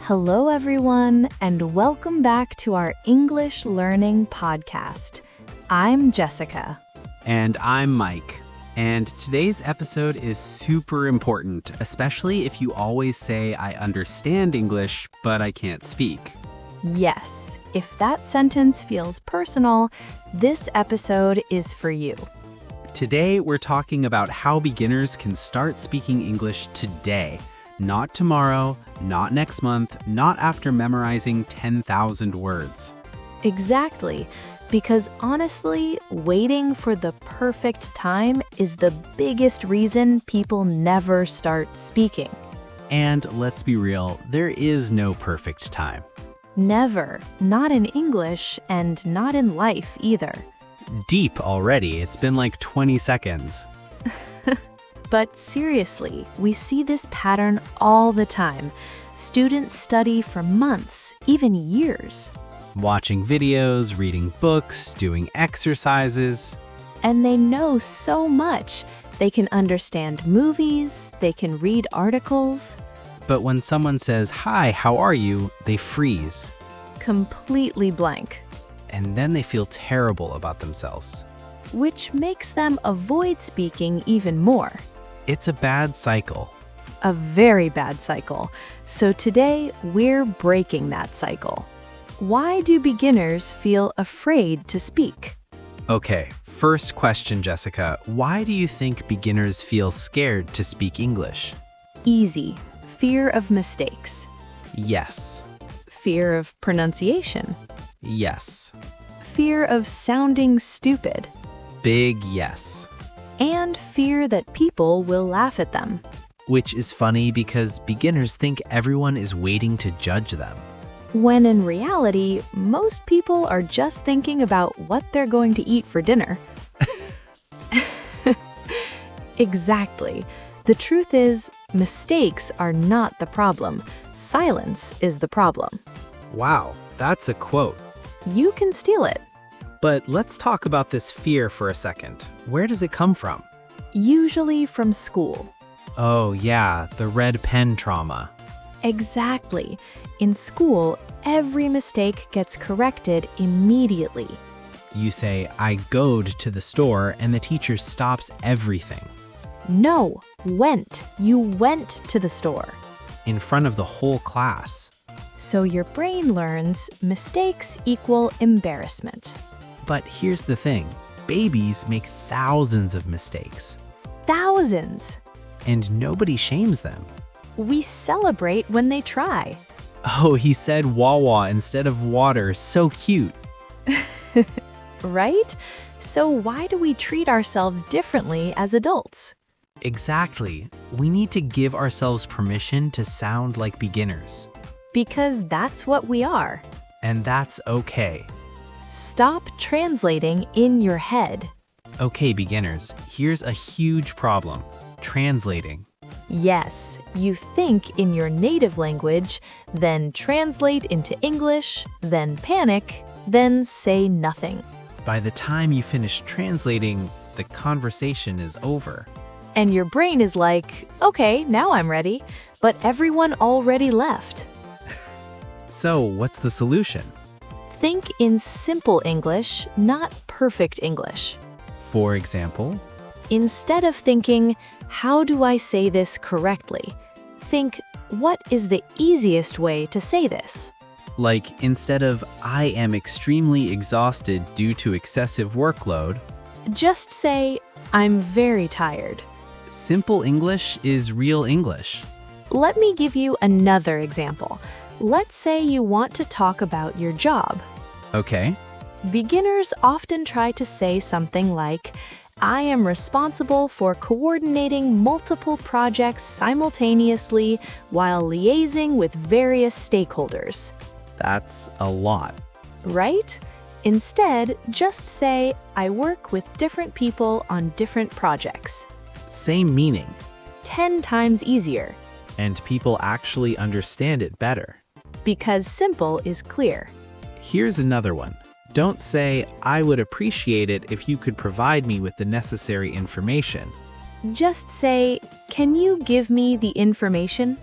Hello, everyone, and welcome back to our English Learning Podcast. I'm Jessica. And I'm Mike. And today's episode is super important, especially if you always say, I understand English, but I can't speak. Yes, if that sentence feels personal, this episode is for you. Today, we're talking about how beginners can start speaking English today. Not tomorrow, not next month, not after memorizing 10,000 words. Exactly, because honestly, waiting for the perfect time is the biggest reason people never start speaking. And let's be real, there is no perfect time. Never, not in English and not in life either. Deep already, it's been like 20 seconds. But seriously, we see this pattern all the time. Students study for months, even years. Watching videos, reading books, doing exercises. And they know so much. They can understand movies, they can read articles. But when someone says, "Hi, how are you?" they freeze. Completely blank. And then they feel terrible about themselves. Which makes them avoid speaking even more. It's a bad cycle. A very bad cycle. So today, we're breaking that cycle. Why do beginners feel afraid to speak? Okay, first question, Jessica. Why do you think beginners feel scared to speak English? Easy. Fear of mistakes. Yes. Fear of pronunciation. Yes. Fear of sounding stupid. Big yes. And fear that people will laugh at them. Which is funny because beginners think everyone is waiting to judge them. When in reality, most people are just thinking about what they're going to eat for dinner. Exactly. The truth is, mistakes are not the problem. Silence is the problem. Wow, that's a quote. You can steal it. But let's talk about this fear for a second. Where does it come from? Usually from school. Oh yeah, the red pen trauma. Exactly. In school, every mistake gets corrected immediately. You say, "I goed to the store," and the teacher stops everything. No, went. You went to the store. In front of the whole class. So your brain learns mistakes equal embarrassment. But here's the thing. Babies make thousands of mistakes. Thousands. And nobody shames them. We celebrate when they try. Oh, he said Wawa instead of water. So cute. Right? So why do we treat ourselves differently as adults? Exactly. We need to give ourselves permission to sound like beginners. Because that's what we are. And that's okay. Stop translating in your head. Okay, beginners, here's a huge problem. Translating. Yes, you think in your native language, then translate into English, then panic, then say nothing. By the time you finish translating, the conversation is over. And your brain is like, okay, now I'm ready, but everyone already left. So, what's the solution? Think in simple English, not perfect English. For example, Instead of thinking, how do I say this correctly? Think, what is the easiest way to say this? like instead of "I am extremely exhausted due to excessive workload," Just say, I'm very tired. simple English is real English. Let me give you another example. Let's say you want to talk about your job. Okay. Beginners often try to say something like, I am responsible for coordinating multiple projects simultaneously while liaising with various stakeholders. That's a lot. Right? Instead, just say, I work with different people on different projects. Same meaning. 10 times easier. And people actually understand it better. Because simple is clear. Here's another one. Don't say, "I would appreciate it if you could provide me with the necessary information." Just say, can you give me the information?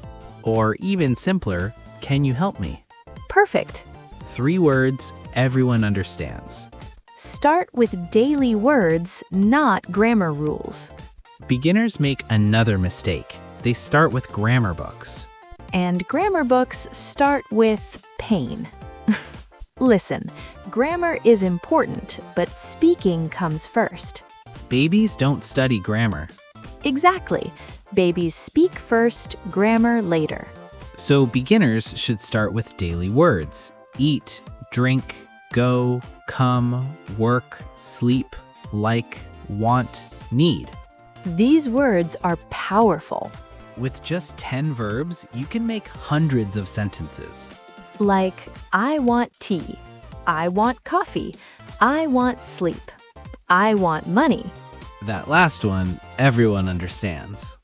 Or even simpler, Can you help me? Perfect. 3 words everyone understands. Start with daily words, not grammar rules. Beginners make another mistake. They start with grammar books. And grammar books start with pain. Listen, grammar is important, but speaking comes first. Babies don't study grammar. Exactly. Babies speak first, grammar later. So beginners should start with daily words. Eat, drink, go, come, work, sleep, like, want, need. These words are powerful. With just 10 verbs, you can make hundreds of sentences. Like, I want tea. I want coffee. I want sleep. I want money. That last one, everyone understands.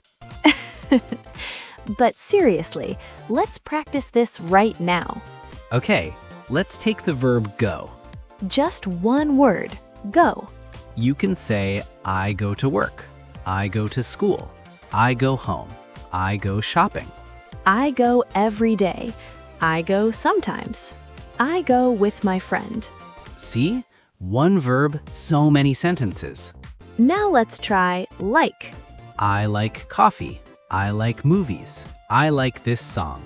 But seriously, let's practice this right now. Okay, let's take the verb go. Just one word, go. You can say, I go to work. I go to school. I go home. I go shopping. I go every day. I go sometimes. I go with my friend. See? One verb, so many sentences. Now let's try like. I like coffee. I like movies. I like this song.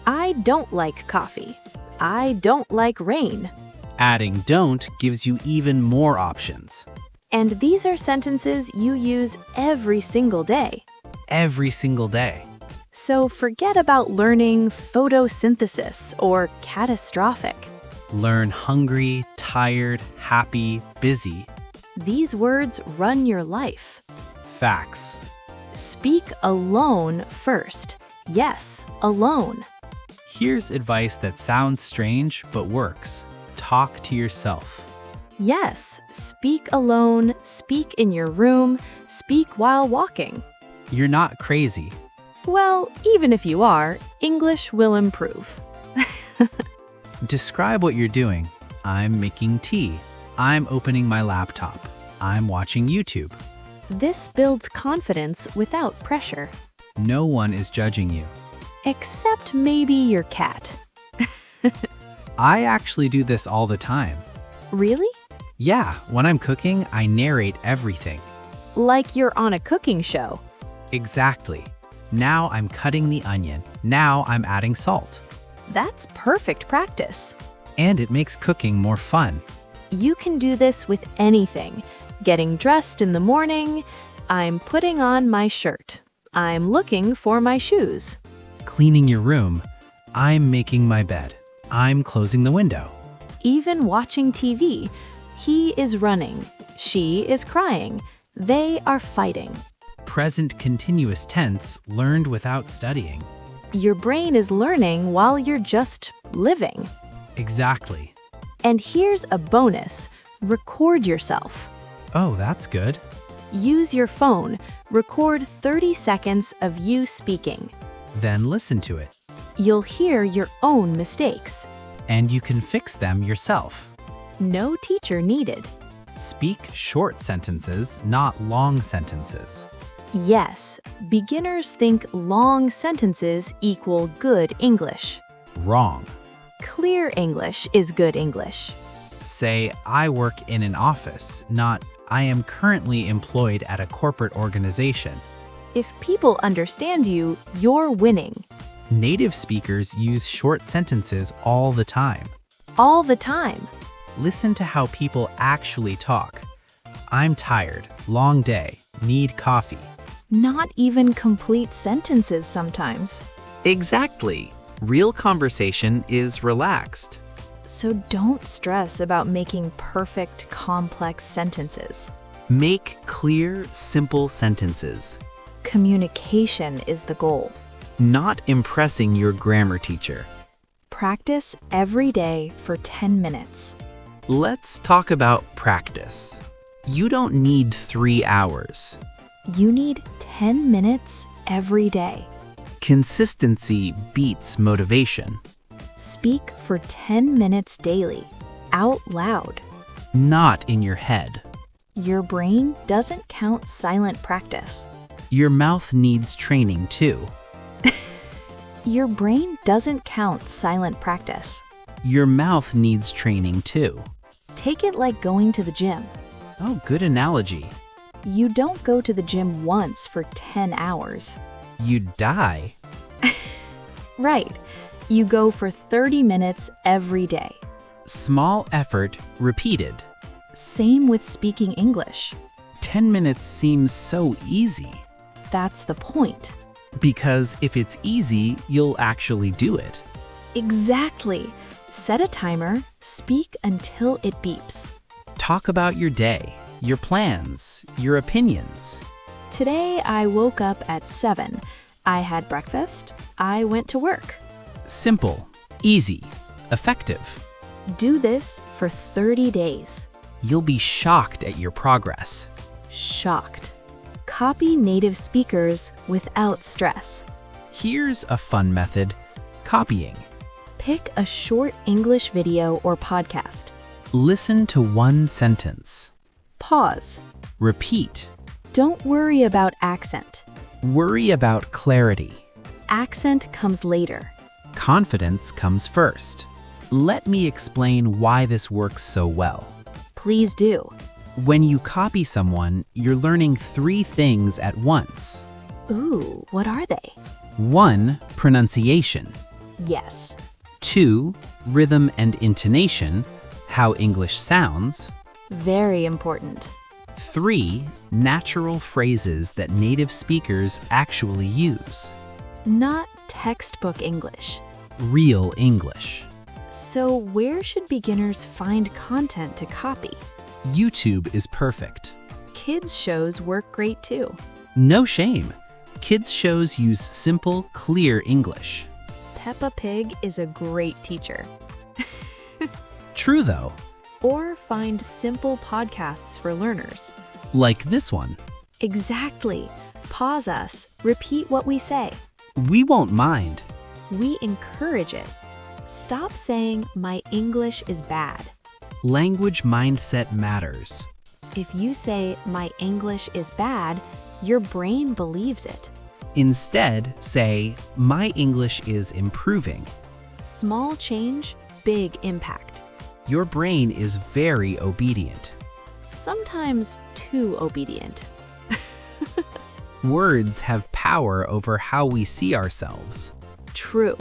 I don't like coffee. I don't like rain. Adding don't gives you even more options. And these are sentences you use every single day. Every single day. So forget about learning photosynthesis or catastrophic. Learn hungry, tired, happy, busy. These words run your life. Facts. Speak alone first. Yes, alone. Here's advice that sounds strange but works. Talk to yourself. Yes, speak alone, speak in your room, speak while walking. You're not crazy. Well, even if you are, English will improve. Describe what you're doing. I'm making tea. I'm opening my laptop. I'm watching YouTube. This builds confidence without pressure. No one is judging you. Except maybe your cat. I actually do this all the time. Really? Yeah, when I'm cooking, I narrate everything. Like you're on a cooking show. Exactly. Now I'm cutting the onion. Now I'm adding salt. That's perfect practice. And it makes cooking more fun. You can do this with anything. Getting dressed in the morning. I'm putting on my shirt. I'm looking for my shoes. Cleaning your room. I'm making my bed. I'm closing the window. Even watching TV. He is running. She is crying. They are fighting. Present continuous tense learned without studying. Your brain is learning while you're just living. Exactly. And here's a bonus. Record yourself. Oh, that's good. Use your phone. Record 30 seconds of you speaking. Then listen to it. You'll hear your own mistakes. And you can fix them yourself. No teacher needed. Speak short sentences, not long sentences. Yes, beginners think long sentences equal good English. Wrong. Clear English is good English. Say, I work in an office, not, I am currently employed at a corporate organization. If people understand you, you're winning. Native speakers use short sentences all the time. All the time. Listen to how people actually talk. I'm tired, long day, need coffee. Not even complete sentences sometimes. Exactly. Real conversation is relaxed. So don't stress about making perfect, complex sentences. Make clear, simple sentences. Communication is the goal. Not impressing your grammar teacher. Practice every day for 10 minutes. Let's talk about practice. You don't need 3 hours. You need 10 minutes every day. Consistency beats motivation. Speak for 10 minutes daily, out loud. Not in your head. Your brain doesn't count silent practice. Your mouth needs training too. Your brain doesn't count silent practice. Your mouth needs training too. Take it like going to the gym. Oh, good analogy. You don't go to the gym once for 10 hours. You'd die. Right. You go for 30 minutes every day. Small effort repeated. Same with speaking English. 10 minutes seems so easy. That's the point. Because if it's easy, you'll actually do it. Exactly. Set a timer, speak until it beeps. Talk about your day, your plans, your opinions. Today I woke up at 7. I had breakfast. I went to work. Simple, easy, effective. Do this for 30 days. You'll be shocked at your progress. Shocked. Copy native speakers without stress. Here's a fun method: copying. Pick a short English video or podcast. Listen to one sentence. Pause. Repeat. Don't worry about accent. Worry about clarity. Accent comes later. Confidence comes first. Let me explain why this works so well. Please do. When you copy someone, you're learning 3 things at once. Ooh, what are they? 1. Pronunciation. Yes. 2. Rhythm and intonation, how English sounds. Very important. 3. Natural phrases that native speakers actually use. Not textbook English. Real English. So where should beginners find content to copy? YouTube is perfect. Kids shows work great too. No shame. Kids shows use simple, clear English. Peppa Pig is a great teacher. True though. Or find simple podcasts for learners. Like this one. Exactly. Pause us. Repeat what we say. We won't mind. We encourage it. Stop saying, "My English is bad." Language mindset matters. If you say, "My English is bad," your brain believes it. Instead, say, "My English is improving." Small change, big impact. Your brain is very obedient. Sometimes too obedient. Words have power over how we see ourselves. True.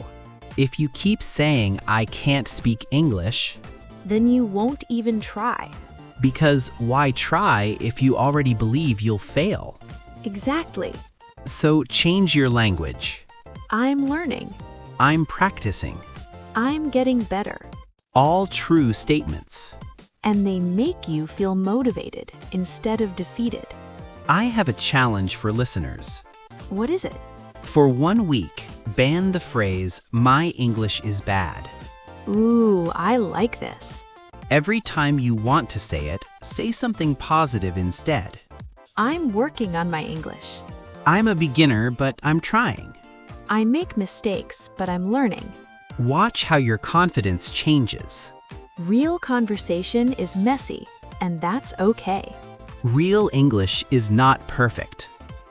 If you keep saying, "I can't speak English," Then you won't even try. because why try if you already believe you'll fail? Exactly. So change your language. I'm learning. I'm practicing. I'm getting better. All true statements. And they make you feel motivated instead of defeated. I have a challenge for listeners. What is it? For 1 week, ban the phrase, "My English is bad." Ooh, I like this. Every time you want to say it, say something positive instead. I'm working on my English. I'm a beginner, but I'm trying. I make mistakes, but I'm learning. Watch how your confidence changes. Real conversation is messy, and that's okay. Real English is not perfect.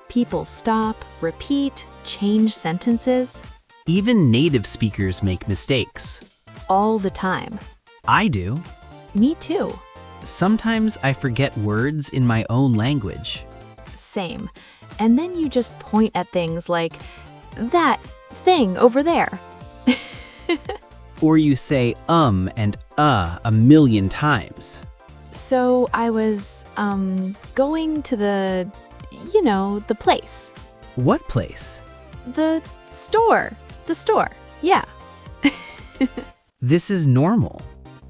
People stop, repeat, change sentences Even native speakers make mistakes. all the time. I do. Me too. Sometimes I forget words in my own language. Same. And then you just point at things like, "That thing over there." Or you say and a million times. So I was, going to the place. What place? The store. Yeah. This is normal.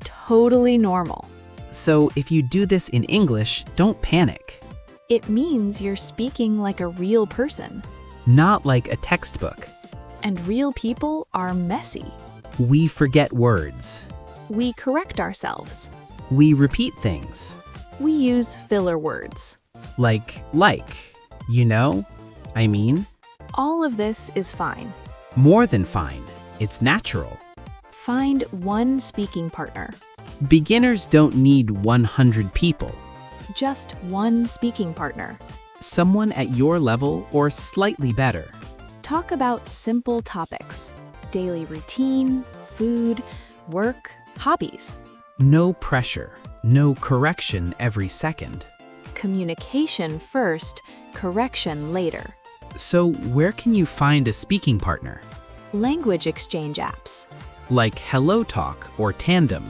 Totally normal. So if you do this in English, don't panic. It means you're speaking like a real person. Not like a textbook. And real people are messy. We forget words. We correct ourselves. We repeat things. We use filler words. Like, you know? I mean, All of this is fine. more than fine. It's natural. Find one speaking partner. Beginners don't need 100 people. Just one speaking partner. Someone at your level or slightly better. Talk about simple topics: daily routine, food, work, hobbies. No pressure, no correction every second. Communication first, correction later. So, where can you find a speaking partner? Language exchange apps Like HelloTalk or Tandem.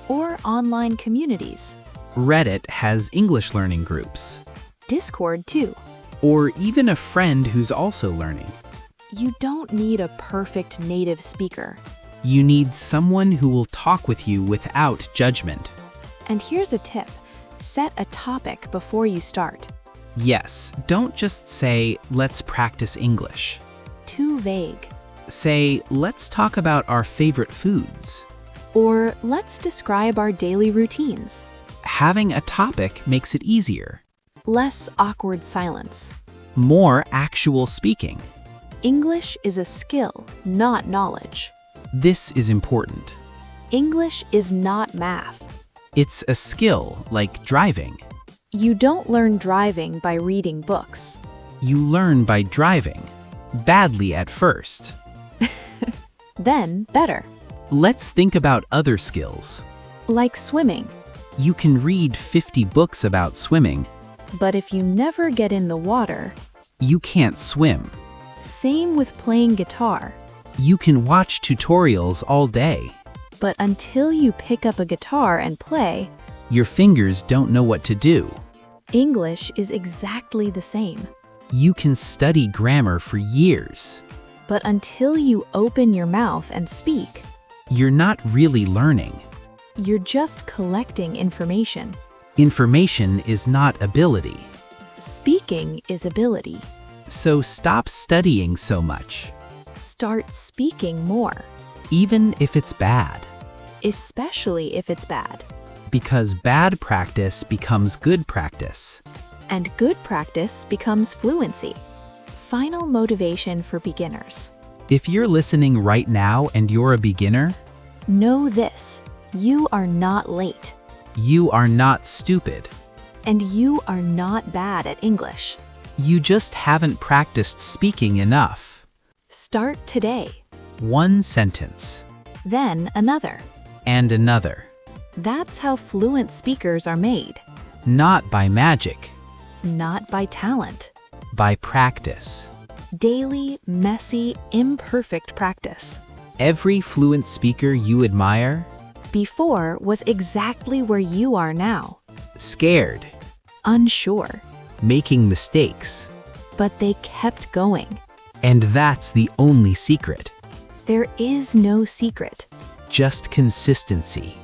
or online communities. Reddit has English learning groups. Discord too. Or even a friend who's also learning. You don't need a perfect native speaker. You need someone who will talk with you without judgment. And here's a tip: set a topic before you start. Yes, don't just say, let's practice English. Too vague. Say, let's talk about our favorite foods. Or let's describe our daily routines. Having a topic makes it easier. Less awkward silence. More actual speaking. English is a skill, not knowledge. This is important. English is not math. It's a skill like driving. You don't learn driving by reading books. You learn by driving. Badly at first. Then better. Let's think about other skills. Like swimming. You can read 50 books about swimming. But if you never get in the water, You can't swim. same with playing guitar. You can watch tutorials all day. But until you pick up a guitar and play, Your fingers don't know what to do. English is exactly the same. You can study grammar for years. But until you open your mouth and speak, You're not really learning. you're just collecting information. Information is not ability. Speaking is ability. So stop studying so much, Start speaking more, even if it's bad. especially if it's bad. Because bad practice becomes good practice. And good practice becomes fluency. Final motivation for beginners. If you're listening right now and you're a beginner, Know this: you are not late, you are not stupid. and you are not bad at English. You just haven't practiced speaking enough. Start today, One sentence, then another. and another. That's how fluent speakers are made, Not by magic, not by talent. by practice. Daily, messy, imperfect practice. Every fluent speaker you admire, Before was exactly where you are now, scared, unsure, making mistakes. but they kept going. And that's the only secret. There is no secret, Just consistency.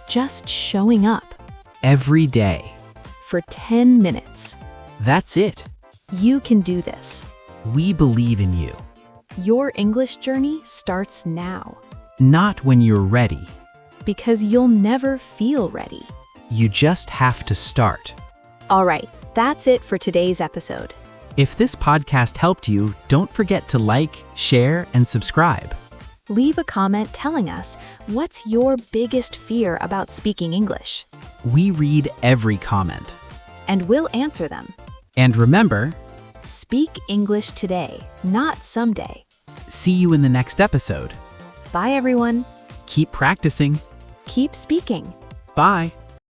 just showing up Every day. for 10 minutes. That's it. You can do this. We believe in you. Your English journey starts now, Not when you're ready. because you'll never feel ready. You just have to start. All right, that's it for today's episode. If this podcast helped you, don't forget to like, share, and subscribe. Leave a comment telling us what's your biggest fear about speaking English, We read every comment. and we'll answer them. And remember, Speak English today, not someday. see you in the next episode. Bye, everyone. Keep practicing. Keep speaking. Bye.